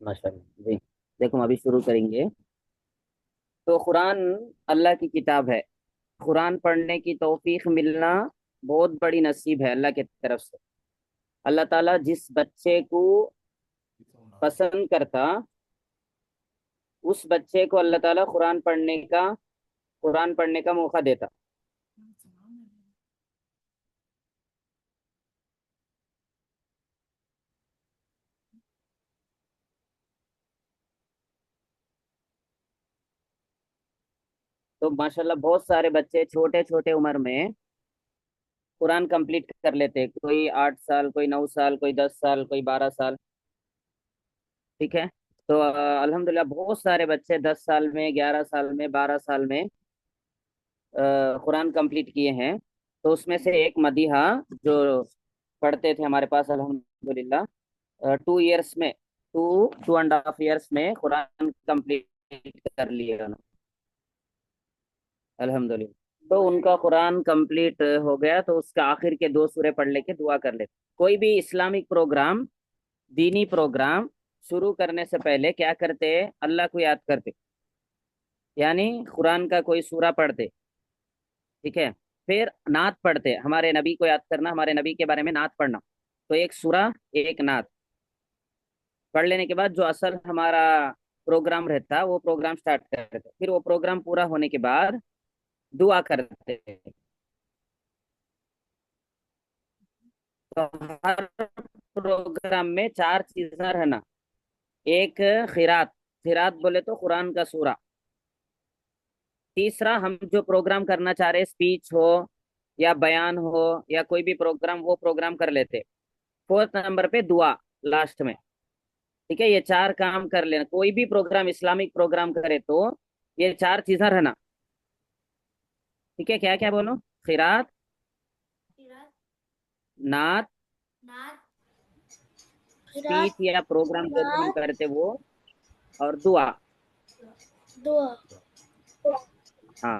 ماشاء اللہ جی. دیکھو ہم ابھی شروع کریں گے. تو قرآن اللہ کی کتاب ہے. قرآن پڑھنے کی توفیق ملنا بہت بڑی نصیب ہے اللہ کی طرف سے. اللہ تعالیٰ جس بچے کو پسند کرتا اس بچے کو اللہ تعالیٰ قرآن پڑھنے کا موقع دیتا. تو ماشاءاللہ بہت سارے بچے چھوٹے چھوٹے عمر میں قرآن کمپلیٹ کر لیتے. کوئی 8 سال، کوئی 9 سال، کوئی 10 سال، کوئی 12 سال. ٹھیک ہے. تو الحمدللہ بہت سارے بچے 10 سال میں، 11 سال میں، 12 سال میں قرآن کمپلیٹ کیے ہیں. تو اس میں سے ایک مدیحہ جو پڑھتے تھے ہمارے پاس الحمدللہ 2 ایئرس میں، 2.5 ایئرس میں قرآن کمپلیٹ کر لیے انہوں نے. الحمدللہ. تو ان کا قرآن کمپلیٹ ہو گیا تو اس کا آخر کے 2 سورے پڑھ لے کے دعا کر لیتے. کوئی بھی اسلامک پروگرام، دینی پروگرام شروع کرنے سے پہلے کیا کرتے؟ اللہ کو یاد کرتے، یعنی قرآن کا کوئی سورہ پڑھتے. ٹھیک ہے. پھر نعت پڑھتے، ہمارے نبی کو یاد کرنا، ہمارے نبی کے بارے میں نعت پڑھنا. تو ایک سورہ ایک نعت پڑھ لینے کے بعد جو اصل ہمارا پروگرام رہتا وہ پروگرام سٹارٹ کرتے. پھر وہ پروگرام پورا ہونے کے بعد دعا کرتے. تو ہر پروگرام میں 4 چیزیں رہنا. ایک خیرات، خیرات بولے تو قرآن کا سورہ. تیسرا ہم جو پروگرام کرنا چاہ رہے، اسپیچ ہو یا بیان ہو یا کوئی بھی پروگرام، وہ پروگرام کر لیتے. 4 نمبر پہ دعا لاسٹ میں. ٹھیک ہے. یہ 4 کام کر لینا. کوئی بھی پروگرام اسلامک پروگرام کرے تو یہ 4 چیزیں رہنا. ٹھیک ہے. کیا کیا بولو؟ خیرات، نعت، اسپیچ یا پروگرام جو بھی ہم کرتے وہ، اور دعا. ہاں.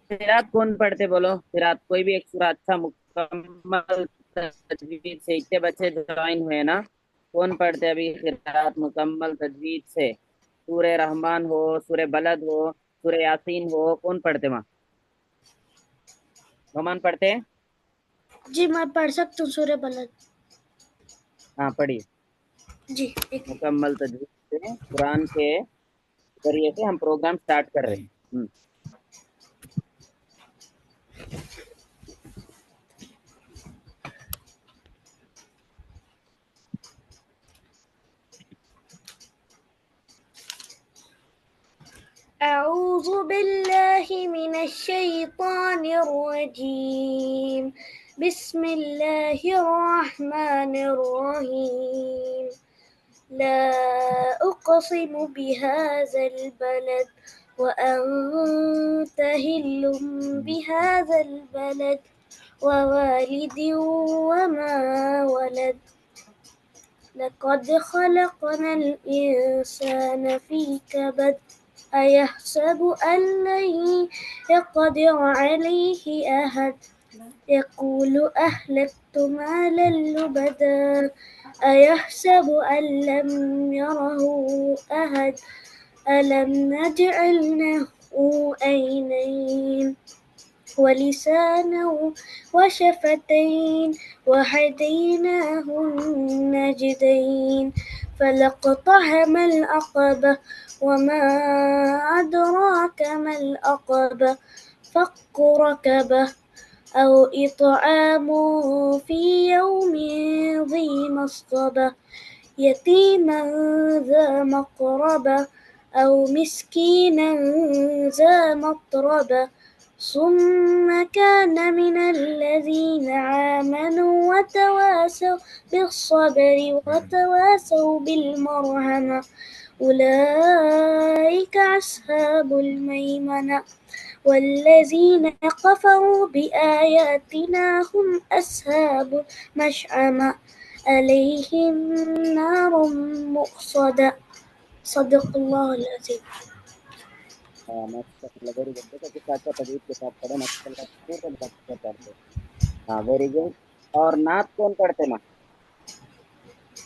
قرات کون پڑھتے بولو؟ قرات کوئی بھی ایک سورہ اچھا مکمل تجوید سے. اتنے بچے جوائن ہوئے نا، کون پڑھتے ابھی قرات مکمل تجوید سے؟ سورہ رحمان ہو، سورہ بلد ہو، سورہ یاسین ہو، کون پڑھتے وہاں؟ رحمان پڑھتے؟ جی میں پڑھ سکتا ہوں سورہ بلد. ہاں پڑھیے. جی ایک منٹ. مکمل تجوید سے قرآن کے ذریعے سے ہم پروگرام سٹارٹ کر رہے ہیں. أعوذ بالله من الشيطان الرجيم. بسم الله الرحمن الرحيم. لا أقسم بهذا البلد وأنت هل بهذا البلد ووالد وما ولد. لقد خلقنا الإنسان في كبد. أيحسب أن لن يقدر عليه أحد. يقول أهلكت مالا لبدا. أيحسب أن لم يره أحد. ألم نجعل له عينين ولسانا وشفتين وهديناه النجدين. فلاقتحم العقبة وما أدراك ما العقبة. فك رقبة أو إطعام في يوم ذي مسغبة. يتيما ذا مقربة أو مسكينا ذا متربة. ثم كان من الذين آمنوا وتواصوا بالصبر وتواصوا بالمرحمة. أولئك أصحاب الميمنة. والذين كفروا بآياتنا هم أصحاب المشأمة. عليهم نار مؤصدة. صدق الله العظيم. Very good. دیکھو کس اچھا تجوید کے ساتھ پڑھے ماشاءاللہ. ہاں ویری گڈ. اور نعت کون پڑھتے ماں؟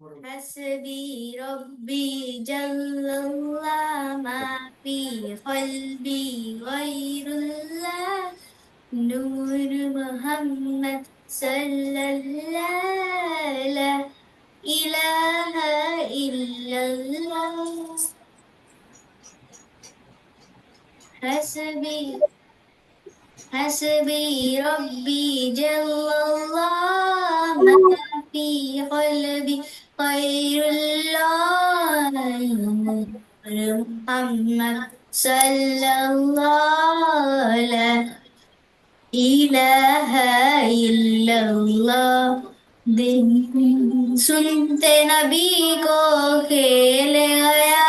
حسبي ربي جل الله ما في قلبي غير الله نور محمد صلى الله لا إله إلا الله حسبي حسبي ربي جل الله ما في قلبي خير الله محمد صلى الله لا إله إلا الله دن سنتے نبی کو کھیل گیا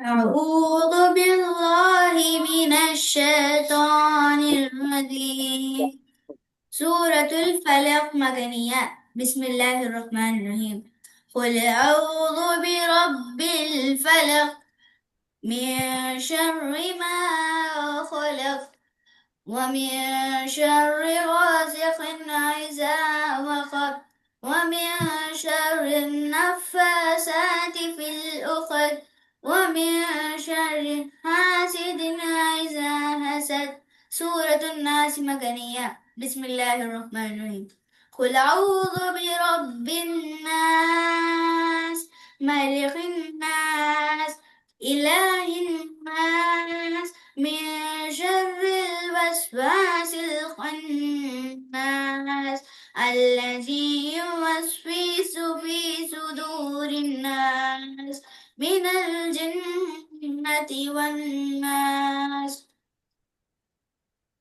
أعوذ بالله من الشيطان الرجيم سورة الفلق مدنية بسم الله الرحمن الرحيم قل أعوذ برب الفلق من شر ما خلق ومن شر غاسق إذا وقب ومن شر النفاسات في العقد ومن شر حاسد إذا حسد سورة الناس مكانية بسم الله الرحمن الرحيم قل أعوذ برب الناس ملك الناس إله الناس من شر الوسواس الخناس الذي يوسوس في صدور الناس من الجنة والناس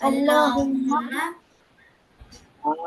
اللهم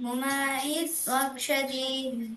مميز وشديد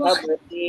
وخفي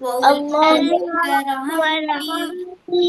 اللهم ارحمني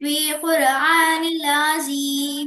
في قرآن العظيم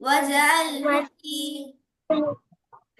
واجعله لي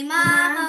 إماما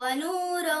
ونورا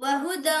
وهدى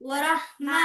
ورحمة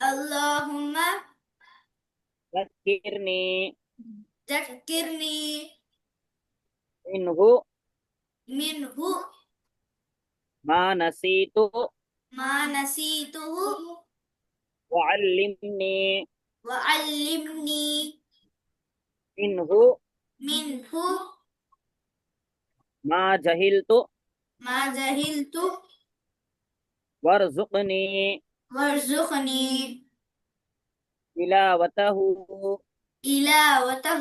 اللهم ذکرنی ذکرنی منہ منہ ما نسیت ما نسیتہ وعلمنی وعلمنی منہ منہ ما جہلت ما جہلت وارزقنی وارزقنی تلاوتہ تلاوتہ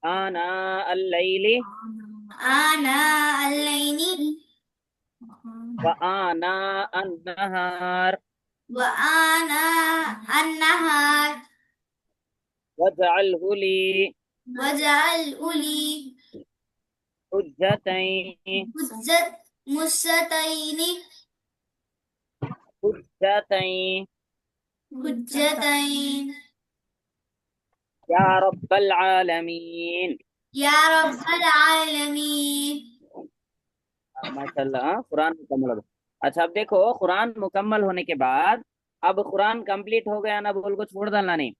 آناء اللیل آناء اللیل وآناء النہار وآناء النہار واجعلہ لی وجعلہ لی حجتین مسطین حجتین حجتین یا رب العالمین. یا رب العالمین. ماشاء اللہ قرآن مکمل ہو گیا. اچھا اب دیکھو قرآن مکمل ہونے کے بعد اب قرآن کمپلیٹ ہو گیا نا، بول کو چھوڑ ڈالنا نہیں،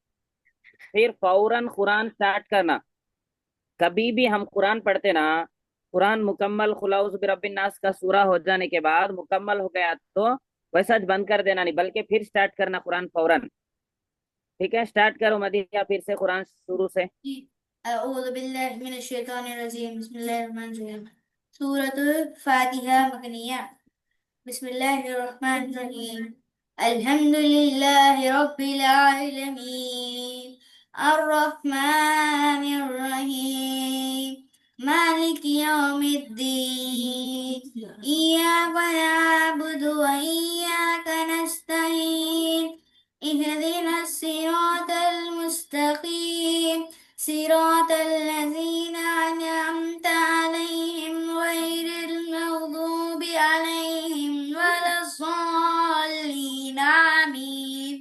پھر فوراً قرآن سٹارٹ کرنا. کبھی بھی ہم قرآن پڑھتے نا، قرآن مکمل قل اعوذ برب الناس کا سورہ ہو جانے کے بعد مکمل ہو گیا تو ویسا بند کر دینا نہیں، بلکہ پھر سٹارٹ کرنا قرآن فوراً. ٹھیک ہے، سٹارٹ کرو مدیحہ پھر سے قرآن شروع سے. اعوذ باللہ من الشیطان الرجیم بسم اللہ الرحمن الرحیم. سورۃ الفاتحہ مکنیہ. بسم اللہ الرحمن الرحیم. الحمد للہ رب العالمین الرحمن الرحیم مالک یوم الدین ایاک نعبد و ایاک نستعین اهدنا الصراط المستقیم صراط الذين أنعمت عليهم غير المغضوب عليهم ولا الضالين آمين.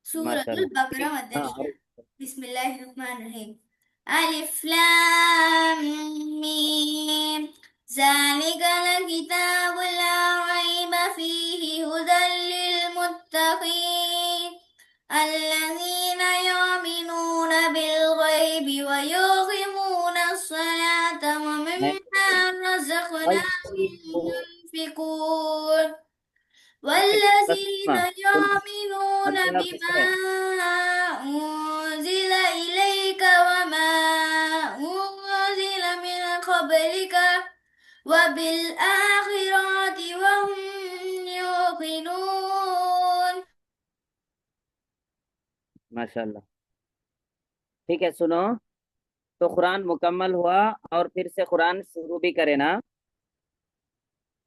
سورة ماشاء اللہ. البقرة ہاں مدنية. بسم الله الرحمن الرحيم. ألف لام ميم ذلك الكتاب لا ريب فيه هدى للمتقين الذين يؤمنون بالغيب ويقيمون الصلاة ومما رزقناهم ينفقون بس والذين سنو يؤمنون مدیحہ پھر بما سے. أنزل إليك وما أنزل من قبلك وبالآخرة هم يوقنون. ماشاء اللہ. ٹھیک ہے سنو، تو قرآن مکمل ہوا اور پھر سے قرآن شروع بھی کرے نا.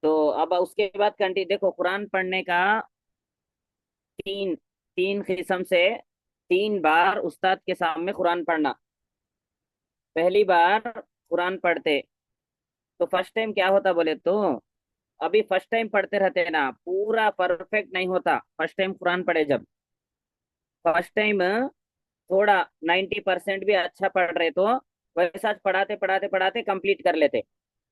تو اب اس کے بعد دیکھو قرآن پڑھنے کا تین تین قسم سے 3 بار استاد کے سامنے قرآن پڑھنا. پہلی بار قرآن پڑھتے تو فرسٹ ٹائم کیا ہوتا بولے تو، ابھی فرسٹ ٹائم پڑھتے رہتے نا پورا پرفیکٹ نہیں ہوتا. فرسٹ ٹائم قرآن پڑھے جب فرسٹ ٹائم تھوڑا 90% بھی اچھا پڑھ رہے تو ویسا پڑھاتے پڑھاتے پڑھاتے کمپلیٹ کر لیتے.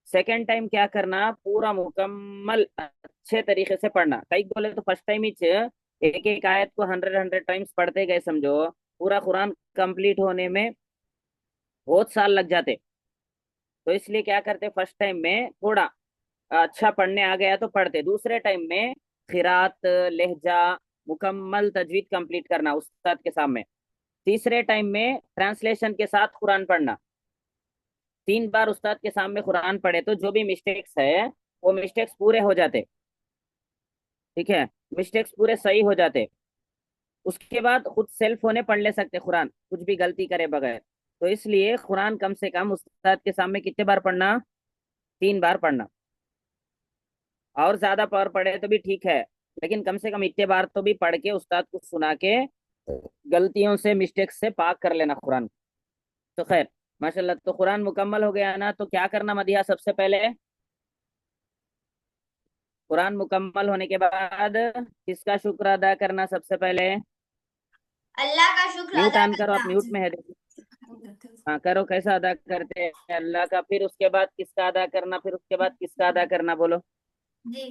سیکنڈ ٹائم کیا کرنا، پورا مکمل اچھے طریقے سے پڑھنا. کئی بولے تو فرسٹ ٹائم ہی ایک ایک آیت کو 100 پڑھتے گئے سمجھو، پورا قرآن کمپلیٹ ہونے میں بہت سال لگ جاتے. تو اس لیے کیا کرتے، فرسٹ ٹائم میں تھوڑا اچھا پڑھنے آ گیا تو پڑھتے، دوسرے ٹائم میں قرات لہجہ مکمل تجوید کمپلیٹ کرنا استاد کے سامنے. تیسرے ٹائم میں ٹرانسلیشن کے ساتھ قرآن پڑھنا. 3 بار استاد کے سامنے قرآن پڑھے تو جو بھی مسٹیکس ہے وہ مسٹیکس پورے ہو جاتے. ٹھیک ہے، مسٹیکس پورے صحیح ہو جاتے. اس کے بعد خود سیلف ہونے پڑھ لے سکتے قرآن، کچھ بھی غلطی کرے بغیر. تو اس لیے قرآن کم سے کم استاد کے سامنے کتنے بار پڑھنا، 3 بار پڑھنا. اور زیادہ پار پڑھے تو بھی ٹھیک ہے، لیکن کم سے کم اتنے بار تو بھی پڑھ کے استاد کو سنا کے غلطیوں سے مسٹیک سے پاک کر لینا قرآن. تو خیر ماشاء اللہ. تو قرآن مکمل ہو گیا نا، تو کیا کرنا مدیحہ سب سے پہلے، قرآن مکمل ہونے کے بعد کس کا شکر ادا کرنا سب سے پہلے؟ اللہ کا شکر میوٹ ادا آن کرو، کرنا. آپ میوٹ میں ہے دیکھو. ہاں کرو، کیسا ادا کرتے ہیں اللہ کا، پھر اس کے بعد کس کا ادا کرنا، پھر اس کے بعد کس کا ادا کرنا، بولو. جی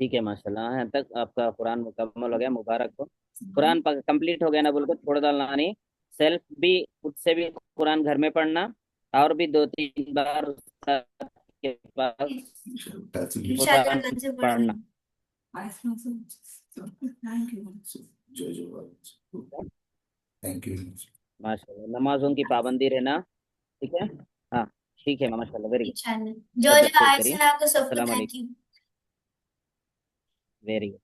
ٹھیک ہے ماشاء اللہ، یہاں تک آپ کا قرآن مکمل ہو گیا، مبارک ہو۔ قرآن کمپلیٹ ہو گیا نا، بول کے چھوڑ ڈالنا نہیں، سیلف بھی خود سے بھی قرآن گھر میں پڑھنا، اور بھی 2 3 بار استاد کے پاس انشاءاللہ قرآن کل سے پڑھیں پڑھنا۔ گے۔ Thank you. ماشاء اللہ، نمازوں کی پابندی رہنا، ٹھیک ہے؟ ہاں ٹھیک ہے ماشاء اللہ، ویری گڈ۔ انشاءاللہ جو طبیعت جو خیر آج کریے، سنا آپ کو سب کو السلام تھینک علیکم، یو۔ Very good.